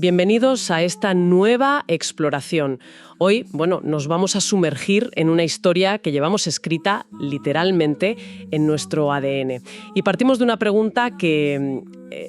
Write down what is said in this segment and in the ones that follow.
Bienvenidos a esta nueva exploración. Hoy, nos vamos a sumergir en una historia que llevamos escrita literalmente en nuestro ADN. Y partimos de una pregunta que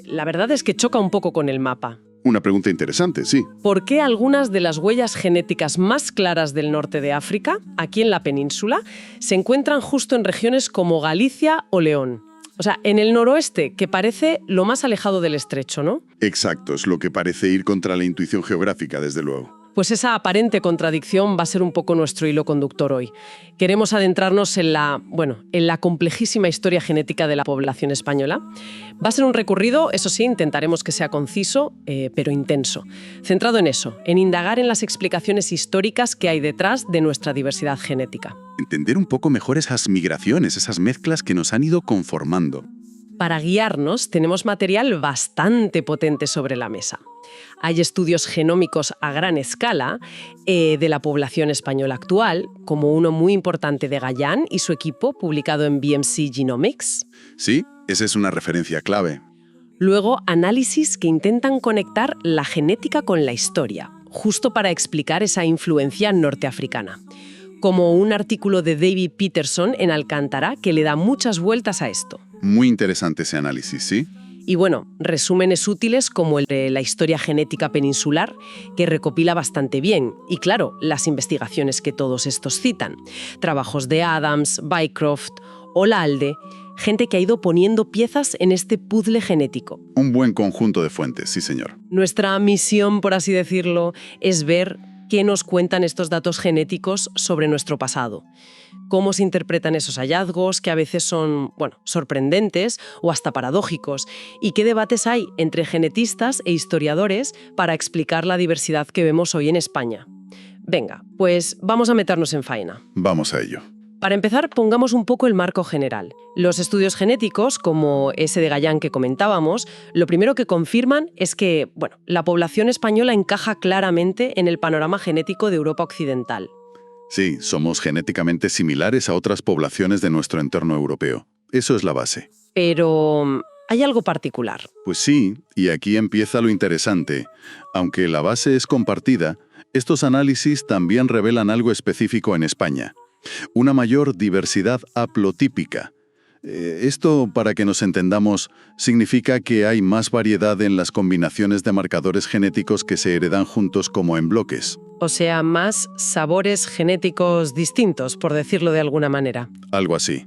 la verdad es que choca un poco con el mapa. Una pregunta interesante, sí. ¿Por qué algunas de las huellas genéticas más claras del norte de África, aquí en la península, se encuentran justo en regiones como Galicia o León? O sea, en el noroeste, que parece lo más alejado del estrecho, ¿no? Exacto, es lo que parece ir contra la intuición geográfica, desde luego. Pues esa aparente contradicción va a ser un poco nuestro hilo conductor hoy. Queremos adentrarnos en la complejísima historia genética de la población española. Va a ser un recorrido, eso sí, intentaremos que sea conciso, pero intenso. Centrado en eso, en indagar en las explicaciones históricas que hay detrás de nuestra diversidad genética. Entender un poco mejor esas migraciones, esas mezclas que nos han ido conformando. Para guiarnos, tenemos material bastante potente sobre la mesa. Hay estudios genómicos a gran escala de la población española actual, como uno muy importante de Galland y su equipo, publicado en BMC Genomics. Sí, esa es una referencia clave. Luego, análisis que intentan conectar la genética con la historia, justo para explicar esa influencia norteafricana. Como un artículo de David Peterson en Alcántara que le da muchas vueltas a esto. Muy interesante ese análisis, ¿sí? Y resúmenes útiles como el de la historia genética peninsular, que recopila bastante bien. Y claro, las investigaciones que todos estos citan. Trabajos de Adams, Bycroft, Olalde, gente que ha ido poniendo piezas en este puzzle genético. Un buen conjunto de fuentes, sí señor. Nuestra misión, por así decirlo, es ver qué nos cuentan estos datos genéticos sobre nuestro pasado. Cómo se interpretan esos hallazgos, que a veces son, sorprendentes o hasta paradójicos, y qué debates hay entre genetistas e historiadores para explicar la diversidad que vemos hoy en España. Venga, pues vamos a meternos en faena. Vamos a ello. Para empezar, pongamos un poco el marco general. Los estudios genéticos, como ese de Galland que comentábamos, lo primero que confirman es que, la población española encaja claramente en el panorama genético de Europa occidental. Sí, somos genéticamente similares a otras poblaciones de nuestro entorno europeo. Eso es la base. Pero ¿hay algo particular? Pues sí, y aquí empieza lo interesante. Aunque la base es compartida, estos análisis también revelan algo específico en España. Una mayor diversidad haplotípica. Esto, para que nos entendamos, significa que hay más variedad en las combinaciones de marcadores genéticos que se heredan juntos como en bloques. O sea, más sabores genéticos distintos, por decirlo de alguna manera. Algo así.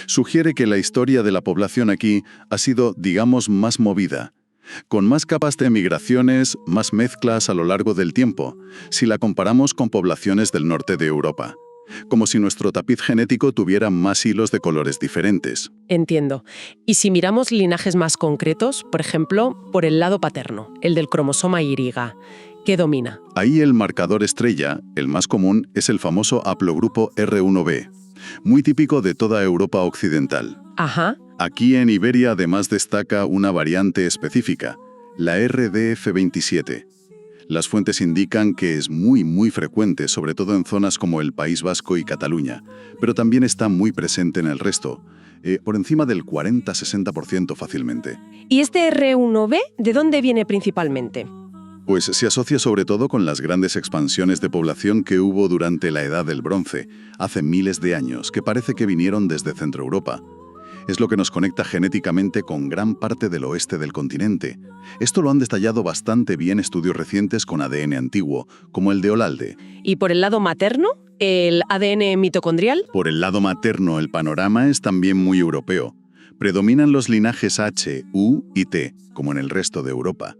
Sugiere que la historia de la población aquí ha sido, digamos, más movida, con más capas de migraciones, más mezclas a lo largo del tiempo, si la comparamos con poblaciones del norte de Europa. Como si nuestro tapiz genético tuviera más hilos de colores diferentes. Entiendo. Y si miramos linajes más concretos, por ejemplo, por el lado paterno, el del cromosoma Y, ¿qué domina? Ahí el marcador estrella, el más común, es el famoso haplogrupo R1b, muy típico de toda Europa occidental. Ajá. Aquí en Iberia además destaca una variante específica, la RDF27. Las fuentes indican que es muy frecuente, sobre todo en zonas como el País Vasco y Cataluña, pero también está muy presente en el resto, por encima del 40-60% fácilmente. ¿Y este R1b de dónde viene principalmente? Pues se asocia sobre todo con las grandes expansiones de población que hubo durante la Edad del Bronce, hace miles de años, que parece que vinieron desde Centro Europa. Es lo que nos conecta genéticamente con gran parte del oeste del continente. Esto lo han detallado bastante bien estudios recientes con ADN antiguo, como el de Olalde. ¿Y por el lado materno, el ADN mitocondrial? Por el lado materno, el panorama es también muy europeo. Predominan los linajes H, U y T, como en el resto de Europa.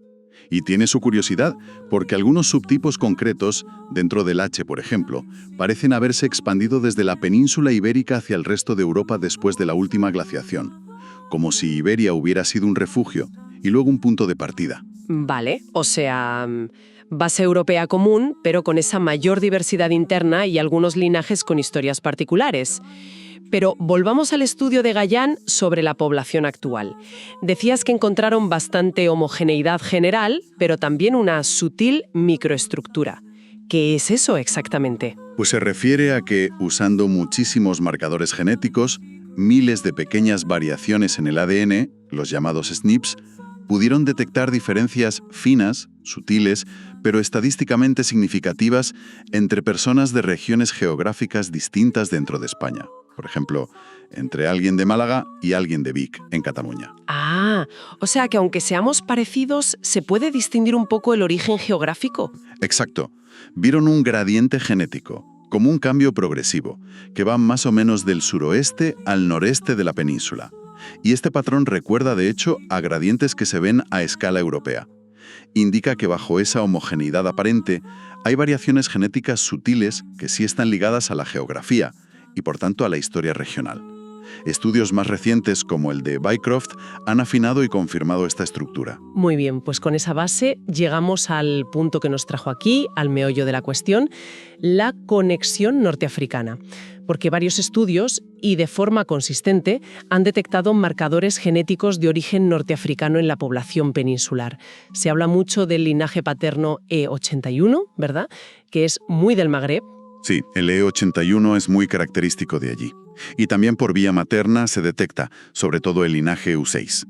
Y tiene su curiosidad, porque algunos subtipos concretos, dentro del H, por ejemplo, parecen haberse expandido desde la península ibérica hacia el resto de Europa después de la última glaciación, como si Iberia hubiera sido un refugio y luego un punto de partida. Vale, o sea, base europea común, pero con esa mayor diversidad interna y algunos linajes con historias particulares. Pero volvamos al estudio de Galland sobre la población actual. Decías que encontraron bastante homogeneidad general, pero también una sutil microestructura. ¿Qué es eso exactamente? Pues se refiere a que, usando muchísimos marcadores genéticos, miles de pequeñas variaciones en el ADN, los llamados SNPs, pudieron detectar diferencias finas, sutiles, pero estadísticamente significativas entre personas de regiones geográficas distintas dentro de España. Por ejemplo, entre alguien de Málaga y alguien de Vic, en Cataluña. Ah, o sea que aunque seamos parecidos, ¿se puede distinguir un poco el origen geográfico? Exacto. Vieron un gradiente genético, como un cambio progresivo, que va más o menos del suroeste al noreste de la península. Y este patrón recuerda, de hecho, a gradientes que se ven a escala europea. Indica que bajo esa homogeneidad aparente hay variaciones genéticas sutiles que sí están ligadas a la geografía y por tanto a la historia regional. Estudios más recientes, como el de Bycroft, han afinado y confirmado esta estructura. Muy bien, pues con esa base llegamos al punto que nos trajo aquí, al meollo de la cuestión, la conexión norteafricana. Porque varios estudios, y de forma consistente, han detectado marcadores genéticos de origen norteafricano en la población peninsular. Se habla mucho del linaje paterno E81, ¿verdad?, que es muy del Magreb. Sí, el E81 es muy característico de allí. Y también por vía materna se detecta, sobre todo el linaje U6.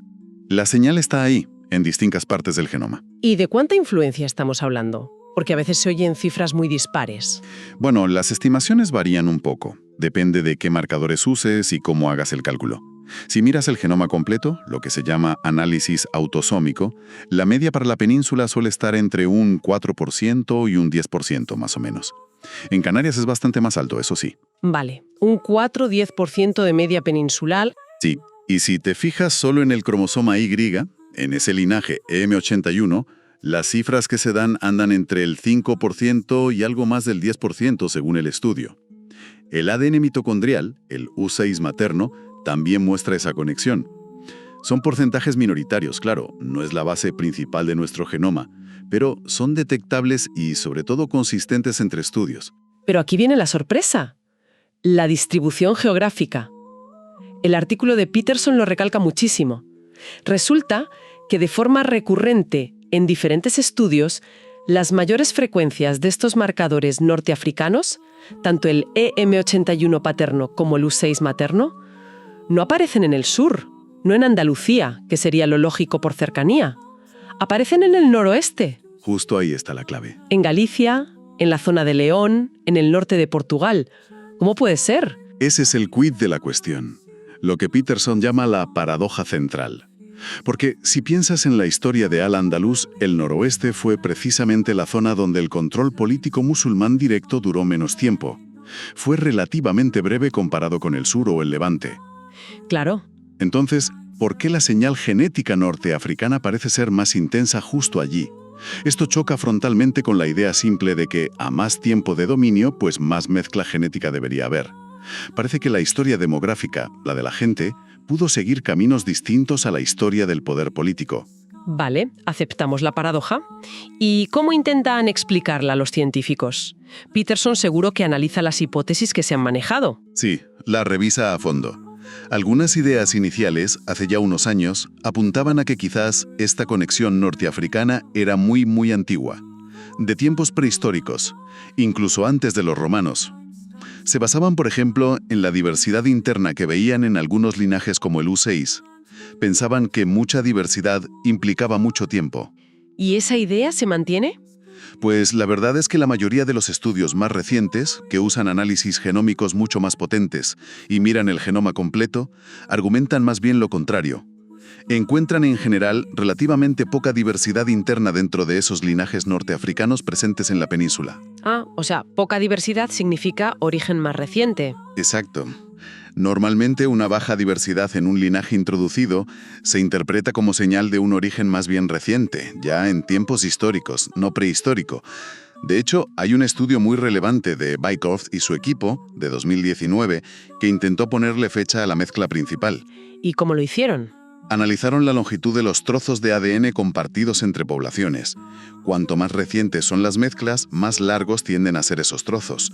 La señal está ahí, en distintas partes del genoma. ¿Y de cuánta influencia estamos hablando? Porque a veces se oyen cifras muy dispares. Bueno, las estimaciones varían un poco. Depende de qué marcadores uses y cómo hagas el cálculo. Si miras el genoma completo, lo que se llama análisis autosómico, la media para la península suele estar entre un 4% y un 10% más o menos. En Canarias es bastante más alto, eso sí. Vale, un 4-10% de media peninsular. Sí, y si te fijas solo en el cromosoma Y, en ese linaje M81, las cifras que se dan andan entre el 5% y algo más del 10% según el estudio. El ADN mitocondrial, el U6 materno, también muestra esa conexión. Son porcentajes minoritarios, claro, no es la base principal de nuestro genoma, pero son detectables y sobre todo consistentes entre estudios. Pero aquí viene la sorpresa. La distribución geográfica. El artículo de Peterson lo recalca muchísimo. Resulta que de forma recurrente en diferentes estudios, las mayores frecuencias de estos marcadores norteafricanos, tanto el EM81 paterno como el U6 materno, no aparecen en el sur, no en Andalucía, que sería lo lógico por cercanía. Aparecen en el noroeste. Justo ahí está la clave. En Galicia, en la zona de León, en el norte de Portugal. ¿Cómo puede ser? Ese es el quid de la cuestión, lo que Peterson llama la paradoja central. Porque si piensas en la historia de Al-Andalus, el noroeste fue precisamente la zona donde el control político musulmán directo duró menos tiempo. Fue relativamente breve comparado con el sur o el Levante. Claro. Entonces, ¿por qué la señal genética norteafricana parece ser más intensa justo allí? Esto choca frontalmente con la idea simple de que a más tiempo de dominio, pues más mezcla genética debería haber. Parece que la historia demográfica, la de la gente, pudo seguir caminos distintos a la historia del poder político. Vale, aceptamos la paradoja. ¿Y cómo intentan explicarla los científicos? Peterson seguro que analiza las hipótesis que se han manejado. Sí, la revisa a fondo. Algunas ideas iniciales, hace ya unos años, apuntaban a que quizás esta conexión norteafricana era muy antigua, de tiempos prehistóricos, incluso antes de los romanos. Se basaban, por ejemplo, en la diversidad interna que veían en algunos linajes como el U6. Pensaban que mucha diversidad implicaba mucho tiempo. ¿Y esa idea se mantiene? Pues la verdad es que la mayoría de los estudios más recientes, que usan análisis genómicos mucho más potentes y miran el genoma completo, argumentan más bien lo contrario. Encuentran en general relativamente poca diversidad interna dentro de esos linajes norteafricanos presentes en la península. Ah, o sea, poca diversidad significa origen más reciente. Exacto. Normalmente una baja diversidad en un linaje introducido se interpreta como señal de un origen más bien reciente, ya en tiempos históricos, no prehistórico. De hecho, hay un estudio muy relevante de Bycroft y su equipo, de 2019, que intentó ponerle fecha a la mezcla principal. ¿Y cómo lo hicieron? Analizaron la longitud de los trozos de ADN compartidos entre poblaciones. Cuanto más recientes son las mezclas, más largos tienden a ser esos trozos.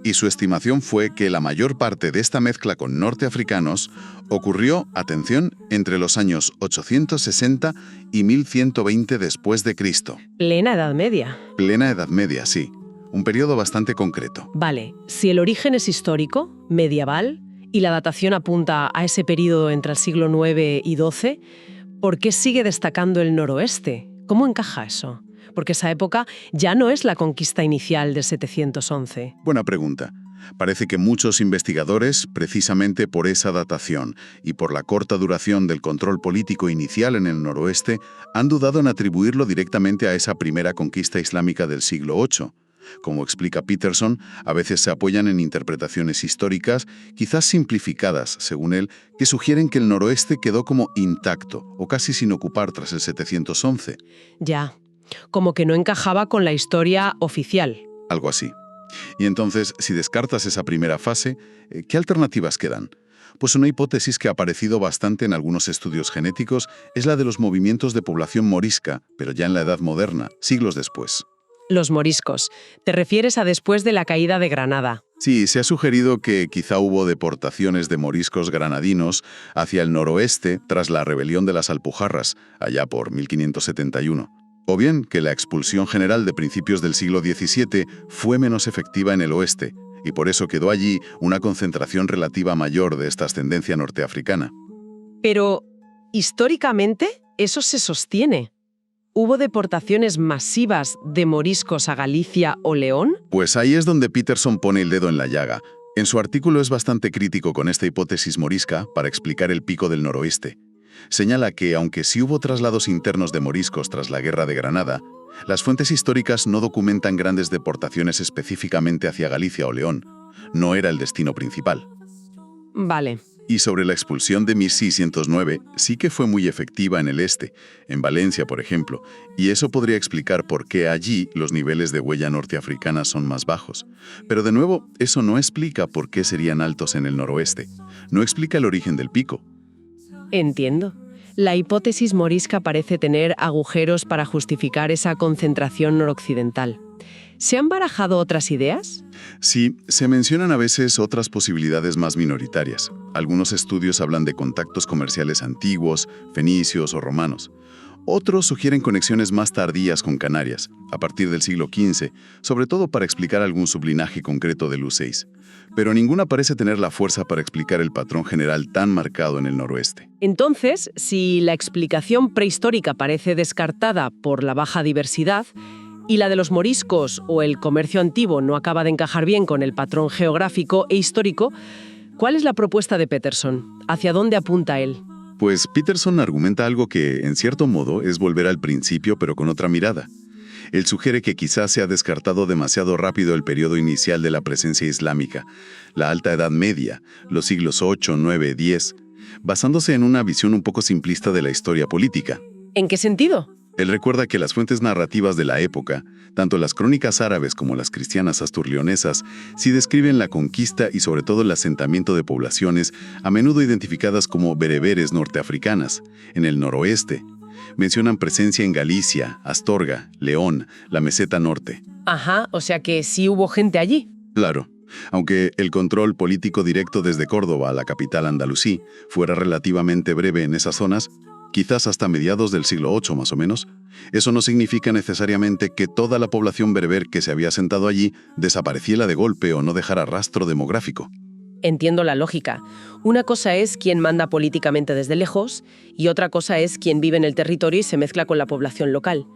Y su estimación fue que la mayor parte de esta mezcla con norteafricanos ocurrió, atención, entre los años 860 y 1120 después de Cristo. Plena Edad Media. Plena Edad Media, sí. Un periodo bastante concreto. Vale, si el origen es histórico, medieval, y la datación apunta a ese periodo entre el siglo IX y XII, ¿Por qué sigue destacando el noroeste? ¿Cómo encaja eso? Porque esa época ya no es la conquista inicial de 711. Buena pregunta. Parece que muchos investigadores, precisamente por esa datación y por la corta duración del control político inicial en el noroeste, han dudado en atribuirlo directamente a esa primera conquista islámica del siglo VIII. Como explica Peterson, a veces se apoyan en interpretaciones históricas, quizás simplificadas, según él, que sugieren que el noroeste quedó como intacto o casi sin ocupar tras el 711. Ya, como que no encajaba con la historia oficial. Algo así. Y entonces, si descartas esa primera fase, ¿qué alternativas quedan? Pues una hipótesis que ha aparecido bastante en algunos estudios genéticos es la de los movimientos de población morisca, pero ya en la Edad Moderna, siglos después. Los moriscos. ¿Te refieres a después de la caída de Granada? Sí, se ha sugerido que quizá hubo deportaciones de moriscos granadinos hacia el noroeste tras la rebelión de las Alpujarras, allá por 1571. O bien que la expulsión general de principios del siglo XVII fue menos efectiva en el oeste, y por eso quedó allí una concentración relativa mayor de esta ascendencia norteafricana. Pero, históricamente, eso se sostiene. ¿Hubo deportaciones masivas de moriscos a Galicia o León? Pues ahí es donde Peterson pone el dedo en la llaga. En su artículo es bastante crítico con esta hipótesis morisca para explicar el pico del noroeste. Señala que, aunque sí hubo traslados internos de moriscos tras la Guerra de Granada, las fuentes históricas no documentan grandes deportaciones específicamente hacia Galicia o León. No era el destino principal. Vale. Y sobre la expulsión de 1609, sí que fue muy efectiva en el este, en Valencia, por ejemplo, y eso podría explicar por qué allí los niveles de huella norteafricana son más bajos. Pero de nuevo, eso no explica por qué serían altos en el noroeste. No explica el origen del pico. Entiendo. La hipótesis morisca parece tener agujeros para justificar esa concentración noroccidental. ¿Se han barajado otras ideas? Sí, se mencionan a veces otras posibilidades más minoritarias. Algunos estudios hablan de contactos comerciales antiguos, fenicios o romanos. Otros sugieren conexiones más tardías con Canarias, a partir del siglo XV, sobre todo para explicar algún sublinaje concreto del U6. Pero ninguna parece tener la fuerza para explicar el patrón general tan marcado en el noroeste. Entonces, si la explicación prehistórica parece descartada por la baja diversidad, y la de los moriscos o el comercio antiguo no acaba de encajar bien con el patrón geográfico e histórico, ¿cuál es la propuesta de Peterson? ¿Hacia dónde apunta él? Pues Peterson argumenta algo que, en cierto modo, es volver al principio pero con otra mirada. Él sugiere que quizás se ha descartado demasiado rápido el periodo inicial de la presencia islámica, la Alta Edad Media, los siglos 8, 9, 10, basándose en una visión un poco simplista de la historia política. ¿En qué sentido? Él recuerda que las fuentes narrativas de la época, tanto las crónicas árabes como las cristianas asturleonesas, sí describen la conquista y sobre todo el asentamiento de poblaciones, a menudo identificadas como bereberes norteafricanas, en el noroeste. Mencionan presencia en Galicia, Astorga, León, la meseta norte. Ajá, o sea que sí hubo gente allí. Claro. Aunque el control político directo desde Córdoba a la capital andalusí fuera relativamente breve en esas zonas, quizás hasta mediados del siglo VIII más o menos, eso no significa necesariamente que toda la población bereber que se había asentado allí desapareciera de golpe o no dejara rastro demográfico. Entiendo la lógica. Una cosa es quien manda políticamente desde lejos y otra cosa es quien vive en el territorio y se mezcla con la población local.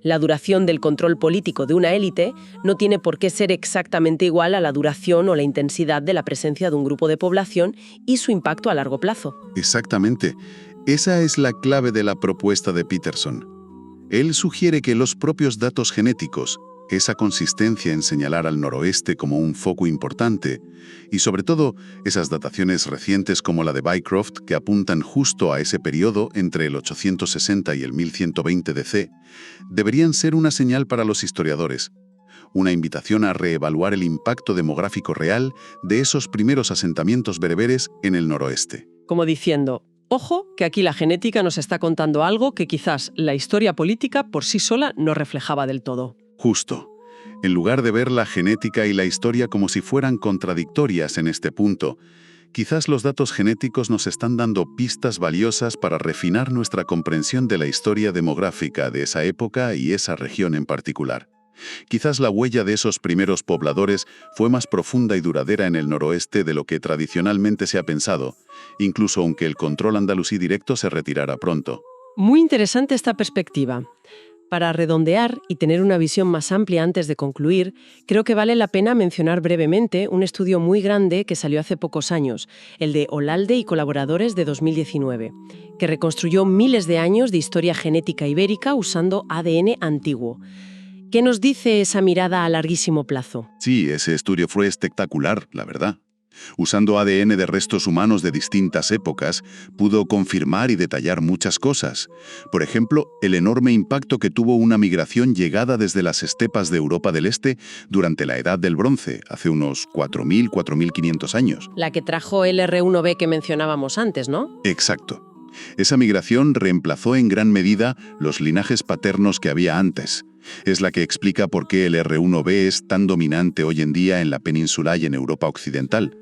La duración del control político de una élite no tiene por qué ser exactamente igual a la duración o la intensidad de la presencia de un grupo de población y su impacto a largo plazo. Exactamente. Esa es la clave de la propuesta de Peterson. Él sugiere que los propios datos genéticos, esa consistencia en señalar al noroeste como un foco importante, y sobre todo esas dataciones recientes como la de Bycroft que apuntan justo a ese periodo entre el 860 y el 1120 DC, deberían ser una señal para los historiadores, una invitación a reevaluar el impacto demográfico real de esos primeros asentamientos bereberes en el noroeste. Como diciendo, ojo, que aquí la genética nos está contando algo que quizás la historia política por sí sola no reflejaba del todo. Justo. En lugar de ver la genética y la historia como si fueran contradictorias en este punto, quizás los datos genéticos nos están dando pistas valiosas para refinar nuestra comprensión de la historia demográfica de esa época y esa región en particular. Quizás la huella de esos primeros pobladores fue más profunda y duradera en el noroeste de lo que tradicionalmente se ha pensado, incluso aunque el control andalusí directo se retirara pronto. Muy interesante esta perspectiva. Para redondear y tener una visión más amplia antes de concluir, creo que vale la pena mencionar brevemente un estudio muy grande que salió hace pocos años, el de Olalde y colaboradores de 2019, que reconstruyó miles de años de historia genética ibérica usando ADN antiguo. ¿Qué nos dice esa mirada a larguísimo plazo? Sí, ese estudio fue espectacular, la verdad. Usando ADN de restos humanos de distintas épocas, pudo confirmar y detallar muchas cosas. Por ejemplo, el enorme impacto que tuvo una migración llegada desde las estepas de Europa del Este durante la Edad del Bronce, hace unos 4.000–4.500 años. La que trajo el R1b que mencionábamos antes, ¿no? Exacto. Esa migración reemplazó en gran medida los linajes paternos que había antes. Es la que explica por qué el R1b es tan dominante hoy en día en la península y en Europa occidental.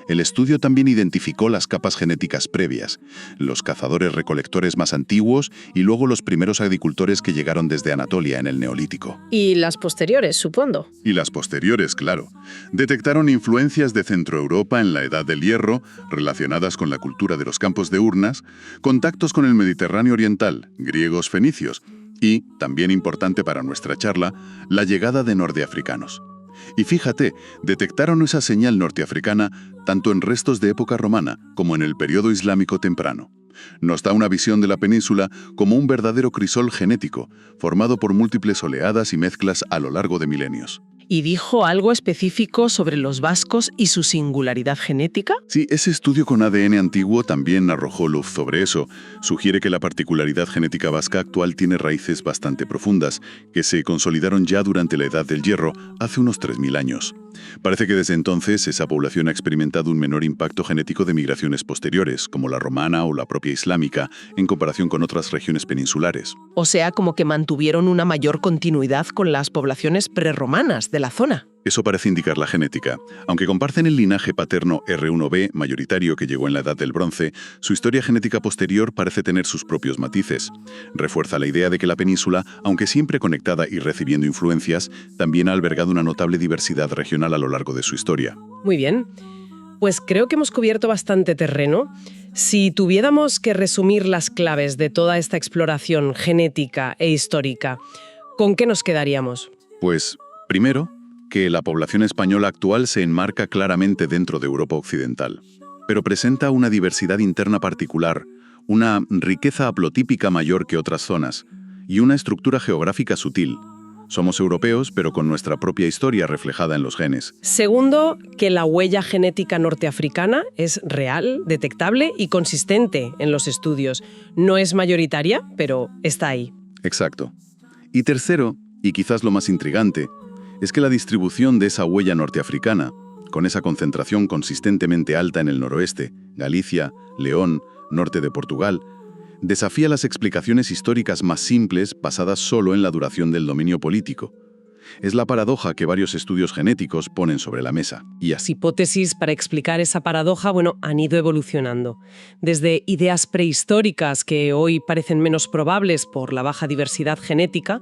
El estudio también identificó las capas genéticas previas, los cazadores-recolectores más antiguos y luego los primeros agricultores que llegaron desde Anatolia en el Neolítico. Y las posteriores, supongo. Y las posteriores, claro. Detectaron influencias de Centroeuropa en la Edad del Hierro, relacionadas con la cultura de los campos de urnas, contactos con el Mediterráneo oriental, griegos fenicios, y, también importante para nuestra charla, la llegada de norteafricanos. Y fíjate, detectaron esa señal norteafricana tanto en restos de época romana como en el periodo islámico temprano. Nos da una visión de la península como un verdadero crisol genético, formado por múltiples oleadas y mezclas a lo largo de milenios. ¿Y dijo algo específico sobre los vascos y su singularidad genética? Sí, ese estudio con ADN antiguo también arrojó luz sobre eso. Sugiere que la particularidad genética vasca actual tiene raíces bastante profundas, que se consolidaron ya durante la Edad del Hierro, hace unos 3.000 años. Parece que desde entonces esa población ha experimentado un menor impacto genético de migraciones posteriores, como la romana o la propia islámica, en comparación con otras regiones peninsulares. O sea, como que mantuvieron una mayor continuidad con las poblaciones prerromanas de la zona. Eso parece indicar la genética. Aunque comparten el linaje paterno R1b mayoritario que llegó en la Edad del Bronce, su historia genética posterior parece tener sus propios matices. Refuerza la idea de que la península, aunque siempre conectada y recibiendo influencias, también ha albergado una notable diversidad regional a lo largo de su historia. Muy bien. Pues creo que hemos cubierto bastante terreno. Si tuviéramos que resumir las claves de toda esta exploración genética e histórica, ¿con qué nos quedaríamos? Pues, primero, que la población española actual se enmarca claramente dentro de Europa occidental, pero presenta una diversidad interna particular, una riqueza haplotípica mayor que otras zonas y una estructura geográfica sutil. Somos europeos, pero con nuestra propia historia reflejada en los genes. Segundo, que la huella genética norteafricana es real, detectable y consistente en los estudios. No es mayoritaria, pero está ahí. Exacto. Y tercero, y quizás lo más intrigante, es que la distribución de esa huella norteafricana, con esa concentración consistentemente alta en el noroeste, Galicia, León, norte de Portugal, desafía las explicaciones históricas más simples basadas solo en la duración del dominio político. Es la paradoja que varios estudios genéticos ponen sobre la mesa. Y Las hipótesis para explicar esa paradoja, han ido evolucionando. Desde ideas prehistóricas que hoy parecen menos probables por la baja diversidad genética,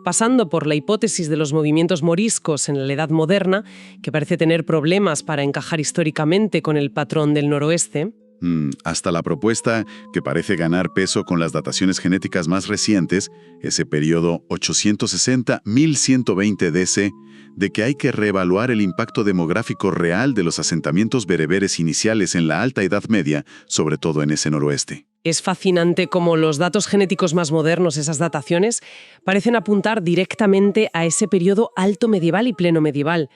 pasando por la hipótesis de los movimientos moriscos en la Edad Moderna, que parece tener problemas para encajar históricamente con el patrón del noroeste. Hasta la propuesta que parece ganar peso con las dataciones genéticas más recientes, ese periodo 860–1120 DC, de que hay que reevaluar el impacto demográfico real de los asentamientos bereberes iniciales en la Alta Edad Media, sobre todo en ese noroeste. Es fascinante cómo los datos genéticos más modernos, esas dataciones, parecen apuntar directamente a ese periodo alto medieval y pleno medieval.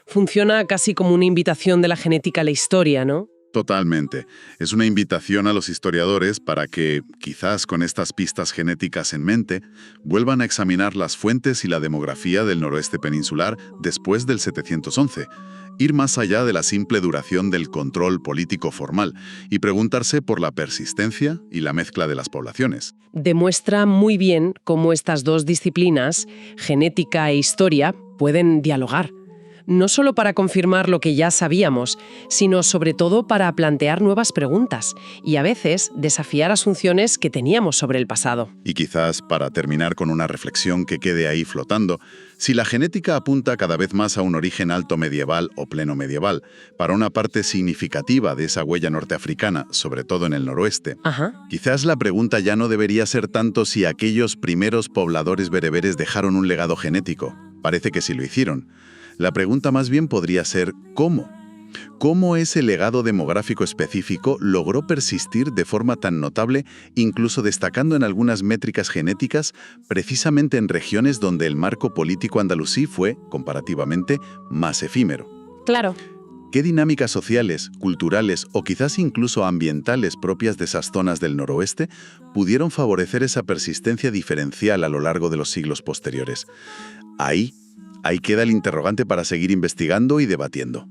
Funciona casi como una invitación de la genética a la historia, ¿no? Totalmente. Es una invitación a los historiadores para que, quizás con estas pistas genéticas en mente, vuelvan a examinar las fuentes y la demografía del noroeste peninsular después del 711, ir más allá de la simple duración del control político formal y preguntarse por la persistencia y la mezcla de las poblaciones. Demuestra muy bien cómo estas dos disciplinas, genética e historia, pueden dialogar. no solo para confirmar lo que ya sabíamos, sino sobre todo para plantear nuevas preguntas y a veces desafiar asunciones que teníamos sobre el pasado. Y quizás, para terminar con una reflexión que quede ahí flotando, si la genética apunta cada vez más a un origen alto medieval o pleno medieval, para una parte significativa de esa huella norteafricana, sobre todo en el noroeste, quizás la pregunta ya no debería ser tanto si aquellos primeros pobladores bereberes dejaron un legado genético. Parece que sí lo hicieron. La pregunta más bien podría ser ¿cómo? ¿Cómo ese legado demográfico específico logró persistir de forma tan notable, incluso destacando en algunas métricas genéticas, precisamente en regiones donde el marco político andalusí fue, comparativamente, más efímero? Claro. ¿Qué dinámicas sociales, culturales o quizás incluso ambientales propias de esas zonas del noroeste pudieron favorecer esa persistencia diferencial a lo largo de los siglos posteriores? Ahí queda el interrogante para seguir investigando y debatiendo.